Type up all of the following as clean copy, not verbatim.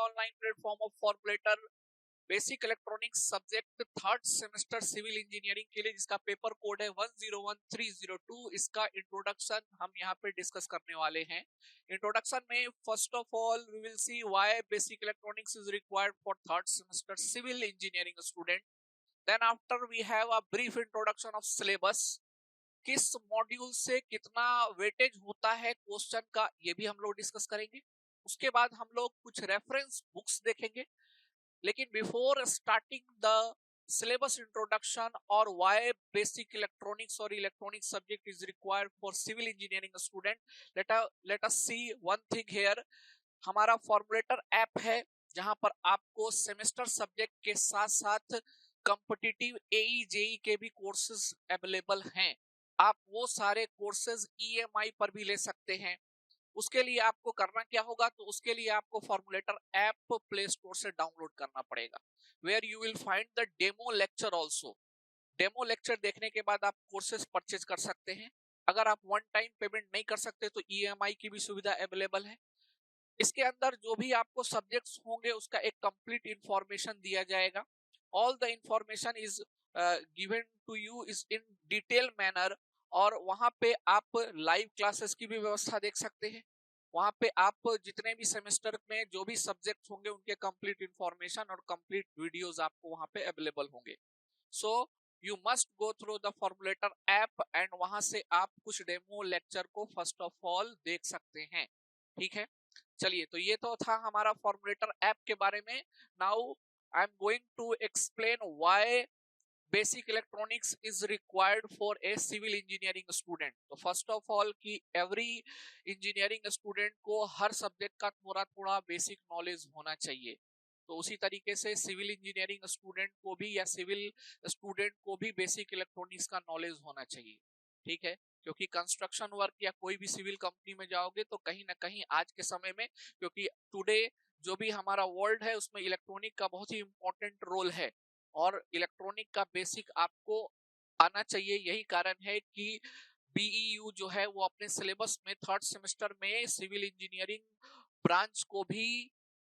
Online platform of formulator basic electronics subject third semester civil engineering के लिए, जिसका paper code है 101302। इसका इंट्रोडक्शन हम यहाँ पे डिस्कस करने वाले हैं। इंट्रोडक्शन में first of all we will see why basic electronics is required for third semester civil engineering student. Then after we have a brief introduction of syllabus, किस मॉड्यूल से कितना वेटेज होता है क्वेश्चन का, ये भी हम लोग डिस्कस करेंगे। उसके बाद हम लोग कुछ रेफरेंस बुक्स देखेंगे। लेकिन before starting the syllabus introduction और why basic electronics or electronic subject is required for civil engineering student, let us see one thing here। हमारा फॉर्मुलेटर ऐप है जहां पर आपको सेमेस्टर सब्जेक्ट के साथ साथ कॉम्पिटिटिव एई जेई के भी कोर्सेज अवेलेबल हैं। आप वो सारे कोर्सेज ईएमआई पर भी ले सकते हैं। उसके लिए आपको करना क्या होगा, तो उसके लिए आपको फॉर्मुलेटर ऐप प्ले स्टोर से डाउनलोड करना पड़ेगा, where you will find the demo lecture also. Demo lecture देखने के बाद आप कोर्सेज परचेज कर सकते हैं। अगर आप वन टाइम पेमेंट नहीं कर सकते तो ईएमआई की भी सुविधा अवेलेबल है। इसके अंदर जो भी आपको सब्जेक्ट्स होंगे उसका एक कंप्लीट इंफॉर्मेशन दिया जाएगा। All the information is given to you is in detail manner, और वहां पे आप लाइव क्लासेस की भी व्यवस्था देख सकते हैं। वहां पे आप जितने भी सेमेस्टर में जो भी सब्जेक्ट्स होंगे उनके कंप्लीट इंफॉर्मेशन और कंप्लीट वीडियोस आपको वहां पे अवेलेबल होंगे। So you must go through the formulator app and वहां से आप कुछ डेमो लेक्चर को फर्स्ट ऑफ ऑल देख सकते हैं। ठीक है, चलिए, तो ये तो था हमारा फॉर्मुलेटर ऐप के बारे में। Now I am going to explain why basic electronics is required for a civil engineering student. तो फर्स्ट ऑफ ऑल कि एवरी इंजीनियरिंग स्टूडेंट को हर सब्जेक्ट का थोड़ा थोड़ा बेसिक नॉलेज होना चाहिए। तो उसी तरीके से सिविल इंजीनियरिंग स्टूडेंट को भी या सिविल स्टूडेंट को भी बेसिक इलेक्ट्रॉनिक्स का नॉलेज होना चाहिए। ठीक है, क्योंकि कंस्ट्रक्शन वर्क या कोई भी सिविल कंपनी में जाओगे तो कहीं ना कहीं आज के समय में, क्योंकि टुडे जो भी हमारा वर्ल्ड है उसमें इलेक्ट्रॉनिक का बहुत ही इंपॉर्टेंट रोल है, और इलेक्ट्रॉनिक का बेसिक आपको आना चाहिए। यही कारण है कि बीईयू जो है वो अपने सिलेबस में थर्ड सेमेस्टर में सिविल इंजीनियरिंग ब्रांच को भी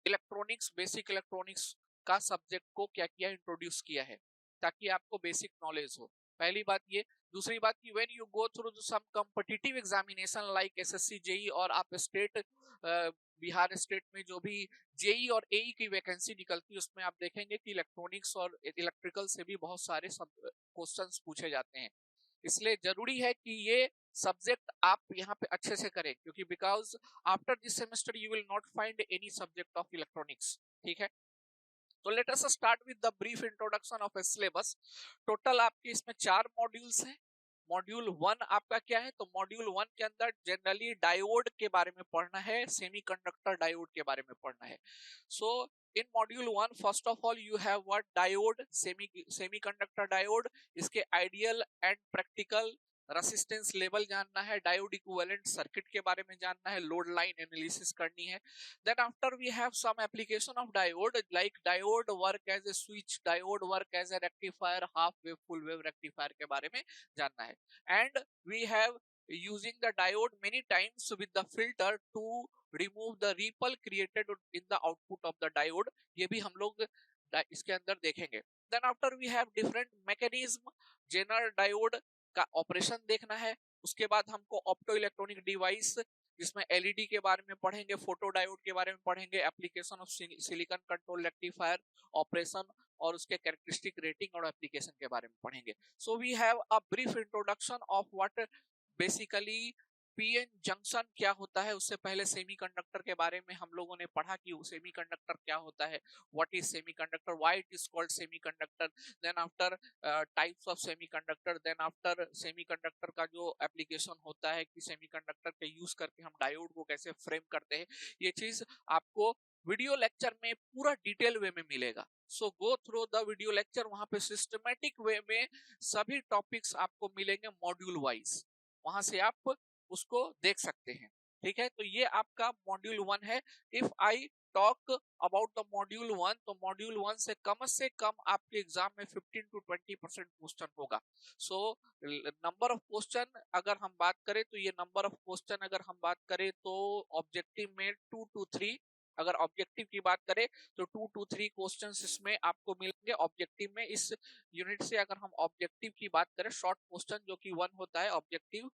इलेक्ट्रॉनिक्स, बेसिक इलेक्ट्रॉनिक्स का सब्जेक्ट को क्या किया, इंट्रोड्यूस किया है, ताकि आपको बेसिक नॉलेज हो। पहली बात ये। दूसरी बात कि when you go through some competitive examination like SSC JE, और आप स्टेट बिहार स्टेट में जो भी जेई और एई की वैकेंसी निकलती है उसमें आप देखेंगे कि इलेक्ट्रॉनिक्स और इलेक्ट्रिकल से भी बहुत सारे क्वेश्चंस पूछे जाते हैं। इसलिए जरूरी है कि ये सब्जेक्ट आप यहाँ पे अच्छे से करें, क्योंकि because after this semester you will not find any subject of electronics. ठीक है, तो let us start with the brief introduction of A syllabus. Total आपके इसमें 4 मॉड्यूल्स हैं। मॉड्यूल 1 आपका क्या है, तो मॉड्यूल 1 के अंदर जनरली डायोड के बारे में पढ़ना है, सेमीकंडक्टर डायोड के बारे में पढ़ना है। So in module 1 first of all you have what diode, semiconductor diode, इसके ideal and practical resistance level जानना है, डायोड इक्विवेलेंट सर्किट के बारे में जानना है, लोड लाइन एनालिसिस करनी है। Then after we have some application of diode, like diode work as a switch, diode work as a rectifier, half wave, full wave rectifier के बारे में जानना है। And we have using the diode many times with the filter to remove the ripple created in the output of the diode, ये भी हम लोग इसके अंदर देखेंगे। Then after we have different mechanism, zener diode का ऑपरेशन देखना है। उसके बाद हमको ऑप्टो इलेक्ट्रॉनिक डिवाइस, जिसमें एलईडी के बारे में पढ़ेंगे, फोटो डायोड के बारे में पढ़ेंगे, application of silicon control rectifier, operation और उसके कैरेक्टरिस्टिक रेटिंग और एप्लीकेशन के बारे में पढ़ेंगे। So we have a brief introduction of what basically PN junction क्या होता है। उससे पहले सेमीकंडक्टर के बारे में हम लोगों ने पढ़ा कि सेमीकंडक्टर क्या होता है, what is semiconductor, why it is called semiconductor. Then after types of semiconductor, then after semiconductor का जो एप्लीकेशन होता है कि सेमीकंडक्टर के यूज करके हम डायोड को कैसे फ्रेम करते हैं, ये चीज आपको वीडियो लेक्चर में पूरा डिटेल वे में मिलेगा। So go through the video lecture, वहां पे सिस्टमैटिक वे में सभी टॉपिक्स आपको मिलेंगे मॉड्यूल वाइज, वहां से आप उसको देख सकते हैं। ठीक है, तो ये आपका मॉड्यूल 1 है। If I talk about the module 1, तो मॉड्यूल 1 से कम आपके एग्जाम में 15 to 20% क्वेश्चन होगा। सो नंबर ऑफ क्वेश्चन अगर हम बात करें तो ये नंबर ऑफ क्वेश्चन अगर हम बात करें तो ऑब्जेक्टिव में 2 to 3 अगर ऑब्जेक्टिव की बात करें तो 2 to 3 क्वेश्चंस इसमें आपको मिलेंगे ऑब्जेक्टिव में। इस यूनिट से अगर हम ऑब्जेक्टिव की बात करें, शॉर्ट क्वेश्चन जो कि 1 होता है ऑब्जेक्टिव,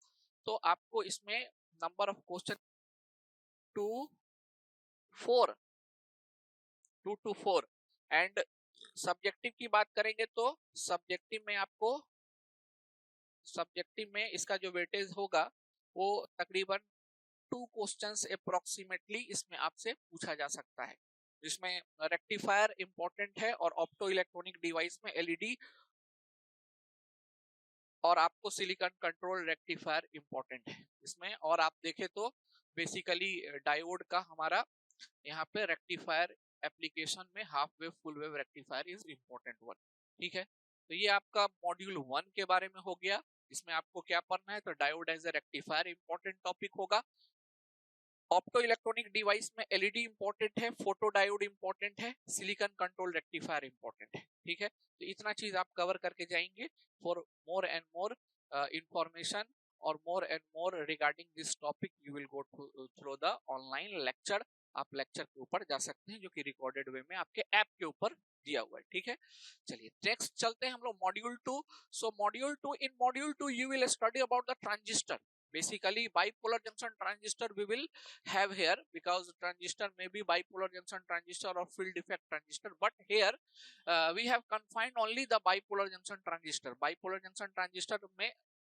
तो आपको इसमें number of question 2 to 4। And subjective की बात करेंगे तो सब्जेक्टिव में इसका जो वेटेज होगा वो तकरीबन 2 क्वेश्चंस अप्रोक्सीमेटली इसमें आपसे पूछा जा सकता है, जिसमें रेक्टिफायर इंपॉर्टेंट है और ऑप्टो इलेक्ट्रॉनिक डिवाइस में एलईडी और आपको सिलिकॉन कंट्रोल रेक्टिफायर इंपॉर्टेंट है इसमें। और आप देखें तो बेसिकली डायोड का हमारा यहाँ पे रेक्टिफायर एप्लीकेशन में half wave full wave rectifier is important one. ठीक है, तो ये आपका मॉड्यूल 1 के बारे में हो गया। इसमें आपको क्या पढ़ना है, तो diode as a rectifier important topic होगा। ऑप्टो इलेक्ट्रॉनिक डिवाइस में एलईडी इंपॉर्टेंट है, फोटो डायोड इंपॉर्टेंट है, सिलिकॉन कंट्रोल रेक्टिफायर इंपॉर्टेंट है। ठीक है, तो इतना चीज आप कवर करके जाएंगे। For more and more information और more and more regarding this topic you will go through the online lecture. आप लेक्चर के ऊपर जा सकते हैं जो कि रिकॉर्डेड वे में आपके ऐप के ऊपर दिया हुआ है। ठीक है, चलिए नेक्स्ट चलते हैं हम लोग module 2। So module 2, in module 2 you will study about the transistor. Basically bipolar junction transistor we will have here, because transistor may be bipolar junction transistor or field effect transistor, but here we have confined only the bipolar junction transistor। bipolar junction transistor में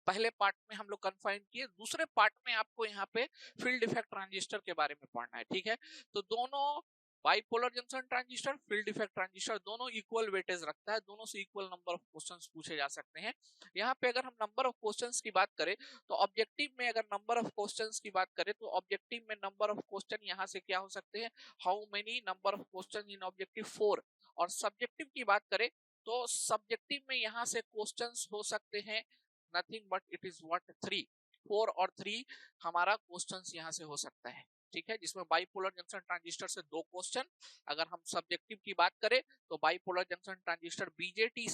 पहले part में हम लोग confine किए, दूसरे part में आपको यहाँ पे फील्ड इफेक्ट ट्रांजिस्टर के बारे में पढ़ना है। ठीक है, तो दोनों bipolar junction transistor, field effect transistor दोनों इक्वल वेटेज रखता है, दोनों से इक्वल नंबर ऑफ क्वेश्चंस पूछे जा सकते हैं। यहाँ पे अगर हम नंबर ऑफ क्वेश्चंस की बात करें तो ऑब्जेक्टिव में अगर नंबर ऑफ क्वेश्चंस की बात करें तो ऑब्जेक्टिव में नंबर ऑफ क्वेश्चन यहाँ से क्या हो सकते हैं, how many number of question in objective 4। और सब्जेक्टिव की बात करें तो सब्जेक्टिव में यहाँ से क्वेश्चंस हो सकते हैं nothing but it is what 3, 4 और 3 हमारा क्वेश्चंस यहाँ से हो सकता है। ठीक है, जिसमें बाइपोलर जंक्शन ट्रांजिस्टर से 2 क्वेश्चन। अगर हम सब्जेक्टिव की बात करें तो बाइपोलर जंक्शन ट्रांजिस्टर बीजेटी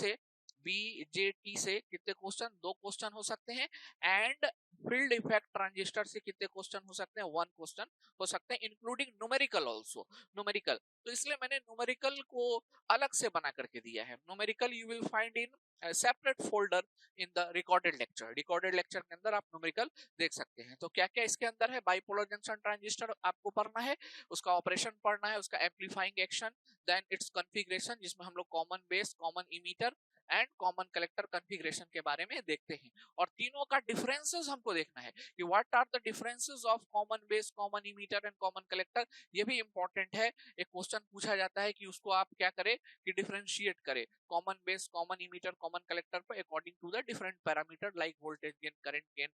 से कितने क्वेश्चन, 2 क्वेश्चन हो सकते हैं। एंड फील्ड इफेक्ट ट्रांजिस्टर से कितने क्वेश्चन हो सकते हैं, 1 क्वेश्चन हो सकते हैं, इंक्लूडिंग न्यूमेरिकल आल्सो। न्यूमेरिकल तो इसलिए मैंने न्यूमेरिकल को अलग से बना करके दिया है। Numerical you will find in separate folder in the recorded lecture. Recorded lecture के अंदर आप न्यूमेरिकल देख सकते हैं। तो क्या क्या इसके अंदर है, बाइपोलर जंक्शन ट्रांजिस्टर आपको पढ़ना है, उसका ऑपरेशन पढ़ना है, उसका amplifying action, then its configuration जिसमें हम लोग common base, common emitter and common collector configuration के बारे में देखते हैं। और तीनों का डिफरेंसेस हमको देखना है कि what are the differences of common base, common emitter and common collector. ये भी इंपॉर्टेंट है, एक क्वेश्चन पूछा जाता है कि उसको आप क्या करें कि डिफरेंशिएट करें common base, common emitter, common collector पर according to the different parameter like voltage gain, current gain,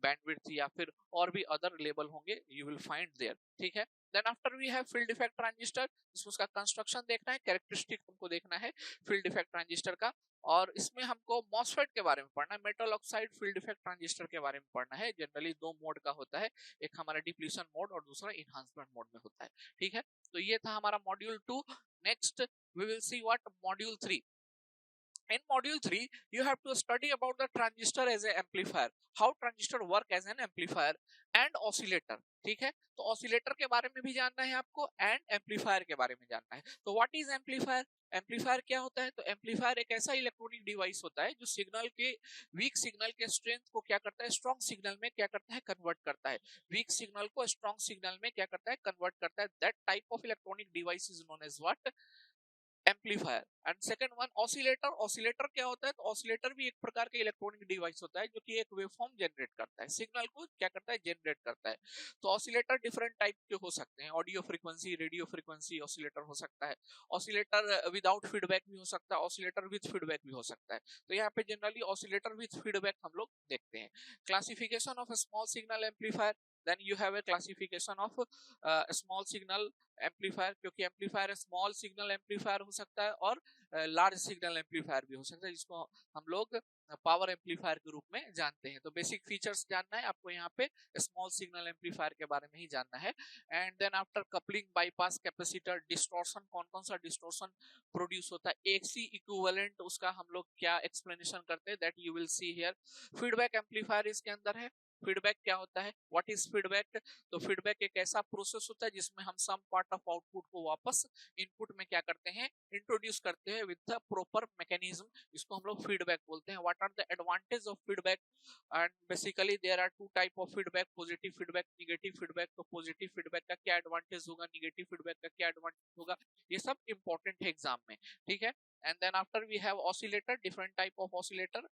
bandwidth या फिर और भी अदर लेवल होंगे, यू विल फाइंड देयर। ठीक है, then after we have field effect transistor, इसमें उसका कंस्ट्रक्शन देखना है, कैरेक्टरिस्टिक हमको देखना है फील्ड इफेक्ट ट्रांजिस्टर का। और इसमें हमको मॉसफेट के बारे में पढ़ना है, metal oxide field effect transistor के बारे में पढ़ना है। जनरली 2 मोड का होता है, एक हमारा डिप्लीशन मोड और दूसरा इनहांसमेंट मोड में होता है। ठीक है, तो ये था हमारा module 2। Next we will see what module 3। In module 3 you have to study about the transistor as an amplifier, how transistor work as an amplifier and oscillator। ठीक है, तो ऑसिलेटर के बारे में भी जानना है आपको एंड एम्पलीफायर के बारे में जानना है। तो व्हाट इज एम्पलीफायर, एम्पलीफायर क्या होता है, तो एम्पलीफायर एक ऐसा इलेक्ट्रॉनिक डिवाइस होता है जो सिग्नल के, वीक सिग्नल के स्ट्रेंथ को क्या करता है, स्ट्रॉन्ग सिग्नल में क्या करता है, कन्वर्ट करता है। वीक सिग्नल को स्ट्रॉन्ग सिग्नल में क्या करता है, कन्वर्ट करता है। That type of electronic device is known as what, amplifier. And second one oscillator. Oscillator क्या होता है, तो ऑसिलेटर भी एक प्रकार का इलेक्ट्रॉनिक डिवाइस होता है जो कि एक वेवफॉर्म जनरेट करता है, सिग्नल को क्या करता है, जनरेट करता है। तो ऑसिलेटर डिफरेंट टाइप के हो सकते हैं, audio frequency, radio frequency oscillator हो सकता है, ऑसिलेटर विदाउट फीडबैक भी हो सकता है, ऑसिलेटर विद फीडबैक भी हो सकता है। तो यहाँ पे जनरली ऑसिलेटर विद फीडबैक हम लोग देखते हैं। Classification of small signal amplifier, then you have a classification of small signal amplifier, क्योंकि एम्पलीफायर स्मॉल सिग्नल एम्पलीफायर हो सकता है और लार्ज सिग्नल एम्पलीफायर भी हो सकता है, जिसको हम लोग पावर एम्पलीफायर के रूप में जानते हैं। तो बेसिक फीचर्स जानना है आपको, यहाँ पे स्मॉल सिग्नल एम्पलीफायर के बारे में ही जानना है। And then after coupling, bypass, capacitor, distortion, कौन कौन सा डिस्टॉर्शन प्रोड्यूस होता है, एक्सी इक्विवेलेंट, उसका हम लोग क्या एक्सप्लेनेशन करते हैं, that you will see here. Feedback amplifier इसके अंदर है। फीडबैक क्या होता है, व्हाट इज फीडबैक? तो फीडबैक एक ऐसा प्रोसेस होता है जिसमें हम सम पार्ट ऑफ आउटपुट को वापस इनपुट में क्या करते हैं, इंट्रोड्यूस करते हैं विद द प्रॉपर मैकेनिज्म, इसको हम लोग फीडबैक बोलते हैं। What are the advantage of feedback? And basically there are two type of feedback, positive feedback, negative feedback. तो पॉजिटिव फीडबैक का क्या एडवांटेज होगा, निगेटिव फीडबैक का क्या एडवांटेज होगा, ये सब इंपॉर्टेंट है एग्जाम में, ठीक है। And then after we have oscillator, different type of oscillator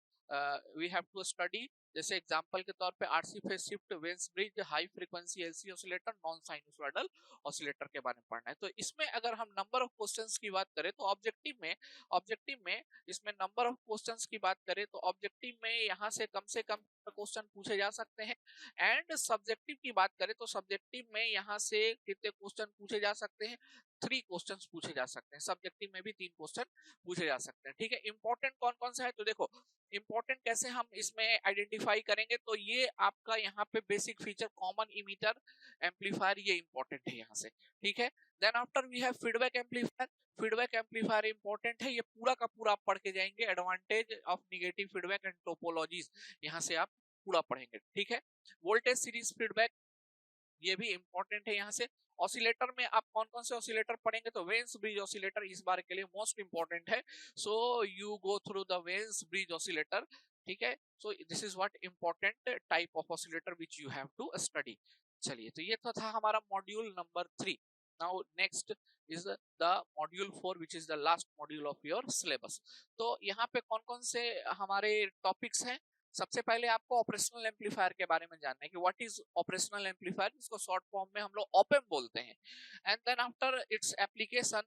we have to study. जैसे एग्जांपल के तौर पे RC phase shift, Wien's bridge, high frequency LC oscillator, non sinusoidal oscillator के बारे में पढ़ना है। तो इसमें अगर हम नंबर ऑफ क्वेश्चंस की बात करें तो ऑब्जेक्टिव में इसमें नंबर ऑफ क्वेश्चंस की बात करें तो ऑब्जेक्टिव में यहाँ से कम क्वेश्चन पूछे जा सकते हैं। एंड सब्जेक्टिव की बात करें तो सब्जेक्टिव में यहाँ से कितने क्वेश्चन पूछे जा सकते हैं, 3 क्वेश्चंस पूछे जा सकते हैं। सब्जेक्टिव में भी 3 क्वेश्चन पूछे जा सकते हैं, ठीक है। इंपॉर्टेंट कौन कौन सा है, तो देखो इंपॉर्टेंट कैसे हम इसमें आइडेंटिफाई करेंगे, तो ये आपका यहाँ पे basic feature common emitter amplifier, ये इंपॉर्टेंट है यहाँ से, ठीक है। Then after we have feedback amplifier. Feedback amplifier important है, ये पूरा का पूरा आप पढ़ के जाएंगे। Advantage of negative feedback and topologies, यहाँ से आप पूरा पढ़ेंगे, ठीक है। वोल्टेज सीरीज फीडबैक, ये भी इंपॉर्टेंट है यहाँ से। ऑसिलेटर में आप कौन कौन से ऑसिलेटर पढ़ेंगे, तो वेन्स ब्रिज ऑसिलेटर इस बार के लिए मोस्ट इंपॉर्टेंट है। So you go through the Wien's bridge oscillator, ठीक है। So this is what important type of oscillator which you have to study. चलिए, तो ये तो था हमारा module number 3। Now next is the module 4 which is the last module of your syllabus. तो यहाँ पे कौन कौन से हमारे टॉपिक्स हैं। सबसे पहले आपको ऑपरेशनल एम्पलीफायर के बारे में जानना है कि व्हाट इज ऑपरेशनल एम्पलीफायर, इसको शॉर्ट फॉर्म में हम लोग ऑपेम बोलते हैं। And then after its application,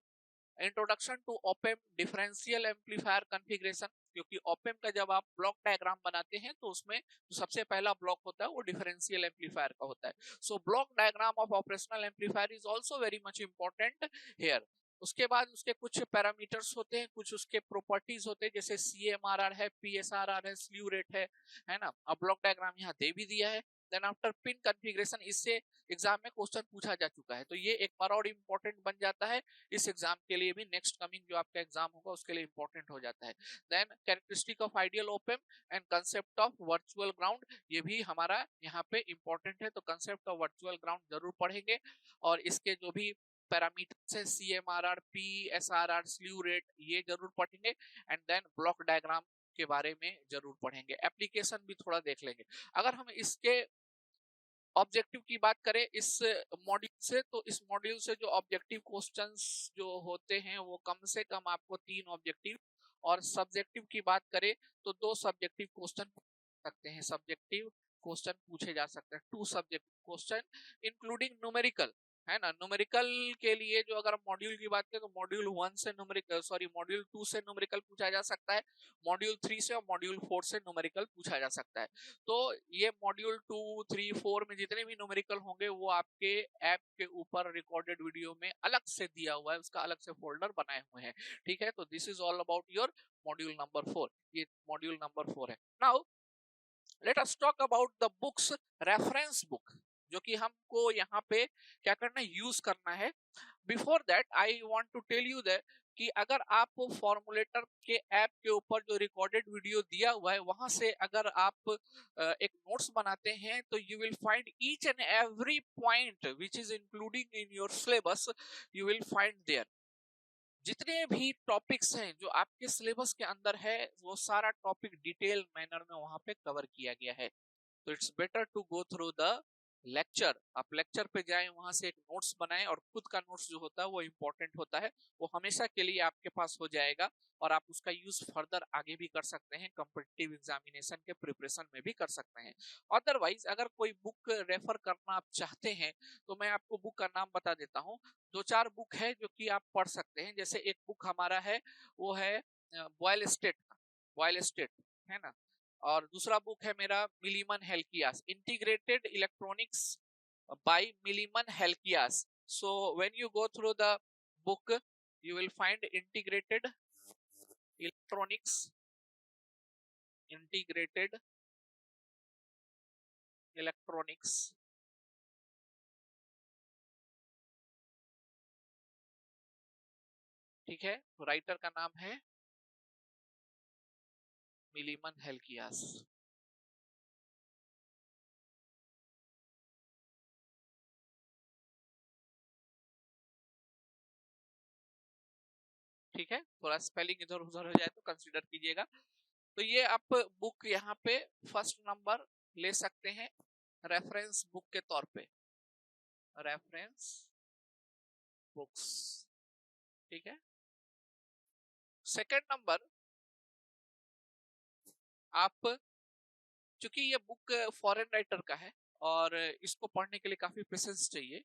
introduction to op-amp differential amplifier configuration, क्योंकि ओपेम का जब आप ब्लॉक डायग्राम बनाते हैं तो उसमें जो सबसे पहला ब्लॉक होता है वो डिफरेंशियल एम्पलीफायर का होता है। So block diagram of operational amplifier is also very much important here. उसके बाद उसके कुछ पैरामीटर्स होते हैं, कुछ उसके प्रॉपर्टीज होते हैं, जैसे CMRR है, PSRR है, स्लीव रेट है ना। अब ब्लॉक डायग्राम यहाँ दे भी दिया है। देन आफ्टर पिन कॉन्फ़िगरेशन, इससे एग्जाम में क्वेश्चन पूछा जा चुका है, तो ये एक बार और इंपॉर्टेंट बन जाता है इस एग्जाम के लिए भी। नेक्स्ट कमिंग जो आपका एग्जाम होगा उसके लिए इंपॉर्टेंट हो जाता है। Then characteristic of ideal op-amp and concept of virtual ground, ये भी हमारा यहाँ पे इंपॉर्टेंट है, तो कंसेप्ट ऑफ वर्चुअल ग्राउंड जरूर पढ़ेंगे। और इसके जो भी पैरामीटर्स है, CMRR, PSRR, स्लीव रेट, ये जरूर पढ़ेंगे। एंड देन ब्लॉक डायग्राम के बारे में जरूर पढ़ेंगे। एप्लीकेशन भी थोड़ा देख लेंगे। अगर हम इसके ऑब्जेक्टिव की बात करें इस मॉड्यूल से, तो इस मॉड्यूल से जो ऑब्जेक्टिव क्वेश्चंस जो होते हैं वो कम से कम आपको 3 ऑब्जेक्टिव, और सब्जेक्टिव की बात करें तो 2 सब्जेक्टिव क्वेश्चन सकते हैं। सब्जेक्टिव क्वेश्चन पूछे जा सकते हैं, 2 सब्जेक्टिव क्वेश्चन इंक्लूडिंग न्यूमेरिकल, है ना। न्यूमेरिकल के लिए जो अगर मॉड्यूल की बात करें तो मॉड्यूल 1 से न्यूमेरिकल, सॉरी मॉड्यूल 2 से न्यूमेरिकल पूछा जा सकता है, मॉड्यूल 3 से और मॉड्यूल 4 से न्यूमेरिकल पूछा जा सकता है। तो ये मॉड्यूल 2, 3, 4 में जितने भी न्यूमेरिकल होंगे वो आपके ऐप के ऊपर रिकॉर्डेड वीडियो में अलग से दिया हुआ है, उसका अलग से फोल्डर बनाए हुए हैं, ठीक है। तो this is all about your module number 4, ये मॉड्यूल नंबर 4 है। Now let us talk about the books, reference book, जो कि हमको यहाँ पे क्या करना है, यूज करना है। Before that I want to tell you that कि अगर आप फॉर्मूलेटर के ऐप के ऊपर जो रिकॉर्डेड वीडियो दिया हुआ है वहां से अगर आप एक नोट्स बनाते हैं तो you will find each and every point which is including in your syllabus, you will find there. जितने भी टॉपिक्स हैं जो आपके सिलेबस के अंदर है वो सारा टॉपिक डिटेल मैनर में वहां पे कवर किया गया है। तो it's better to go through the lecture, आप लेक्चर पे जाएं, वहां से एक नोट्स बनाएं, और खुद का नोट्स जो होता है वो इंपॉर्टेंट होता है, वो हमेशा के लिए आपके पास हो जाएगा और आप उसका यूज फर्दर आगे भी कर सकते हैं, कॉम्पिटिटिव एग्जामिनेशन के प्रिपरेशन में भी कर सकते हैं। अदरवाइज अगर कोई बुक रेफर करना आप चाहते हैं तो मैं आपको बुक का नाम बता देता हूँ। 2-4 बुक है जो कि आप पढ़ सकते हैं। जैसे एक बुक हमारा है वो है बॉयल स्टेट का, बॉयल स्टेट, है ना। और दूसरा बुक है मेरा Millman Halkias, integrated electronics by Millman Halkias. So when you go through the book you will find integrated electronics, integrated electronics, ठीक है। राइटर का नाम है मिलीमन हेल्कियास। ठीक है, थोड़ा स्पेलिंग इधर उधर हो जाए तो कंसीडर कीजिएगा। तो ये आप बुक यहाँ पे फर्स्ट नंबर ले सकते हैं रेफरेंस बुक के तौर पे, रेफरेंस बुक्स, ठीक है। सेकंड नंबर, आप, चूंकि ये बुक फॉरेन राइटर का है और इसको पढ़ने के लिए काफी पेशेंस चाहिए,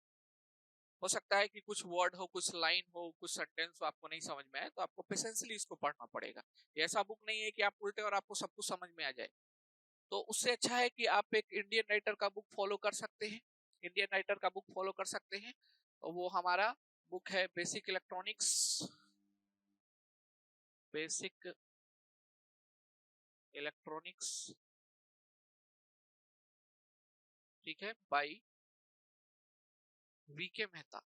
हो सकता है कि कुछ वर्ड हो, कुछ लाइन हो, कुछ सेंटेंस हो आपको नहीं समझ में आए, तो आपको पेशेंसली इसको पढ़ना पड़ेगा। ये ऐसा बुक नहीं है कि आप उल्टे और आपको सब कुछ समझ में आ जाए। तो उससे अच्छा है कि आप एक इंडियन राइटर का बुक फॉलो कर सकते हैं, इंडियन राइटर का बुक फॉलो कर सकते हैं। वो हमारा बुक है बेसिक इलेक्ट्रॉनिक्स, बेसिक इलेक्ट्रॉनिक्स, ठीक है, by V K Mehta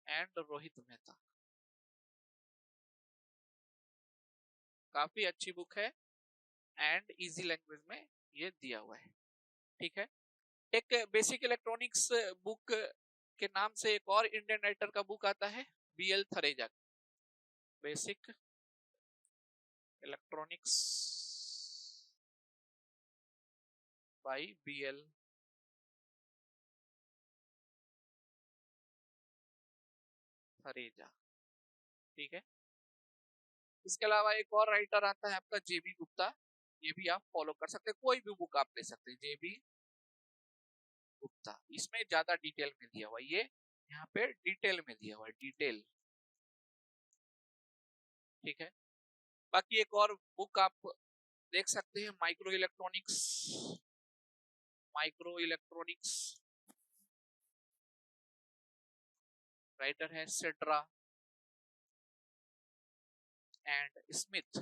and Rohit Mehta. काफी अच्छी बुक है एंड इजी लैंग्वेज में ये दिया हुआ है, ठीक है। एक बेसिक इलेक्ट्रॉनिक्स बुक के नाम से एक और इंडियन राइटर का बुक आता है, B L Theraja, basic electronics by B L Theraja, ठीक है। इसके अलावा एक और राइटर आता है आपका जेबी गुप्ता, ये भी आप फॉलो कर सकते हैं, कोई भी बुक आप ले सकते हैं, जेबी गुप्ता। इसमें ज्यादा डिटेल में दिया हुआ है, ये यहाँ पे डिटेल में दिया हुआ है, डिटेल, ठीक है। बाकी एक और बुक आप देख सकते हैं, micro electronics, micro electronics, writer है Sedra and Smith.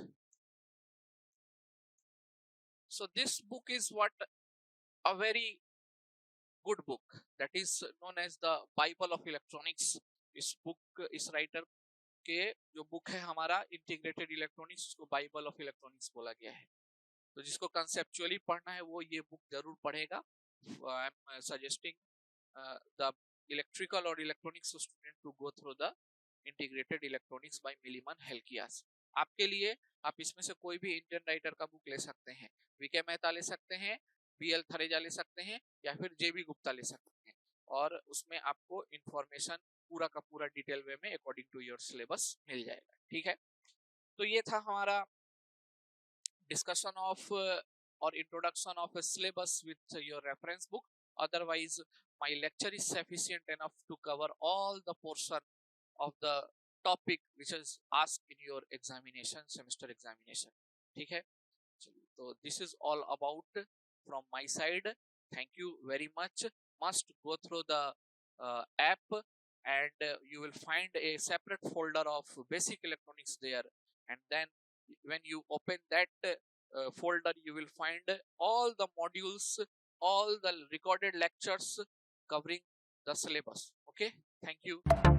So this book is what a very good book, that is known as the Bible of Electronics. इस बुक, इस राइटर के जो बुक है हमारा इंटीग्रेटेड इलेक्ट्रॉनिक्स, उसको बाइबल ऑफ इलेक्ट्रॉनिक्स बोला गया है। तो जिसको कंसेप्चुअली पढ़ना है वो ये बुक जरूर पढ़ेगा। I am suggesting the electrical और electronics student to go through the integrated electronics by Millman Halkias. आपके लिए आप इसमें से कोई भी इंडियन राइटर का बुक ले सकते हैं, वीके मेहता ले सकते हैं, बीएल थरेजा ले सकते हैं, या फिर जेबी गुप्ता ले सकते हैं, और उसमें आपको इंफॉर्मेशन पूरा का पूरा डिटेल वे में अकॉर्डिंग टू योर सिलेबस मिल जाएगा, ठीक है। तो ये था हमारा discussion of or introduction of a syllabus with your reference book. Otherwise my lecture is sufficient enough to cover all the portion of the topic which is asked in your examination, semester examination, ठीक है। तो this is all about from my side. Thank you very much. Must go through the app, and you will find a separate folder of basic electronics there, and then when you open that folder you will find all the modules, all the recorded lectures covering the syllabus. Okay, thank you.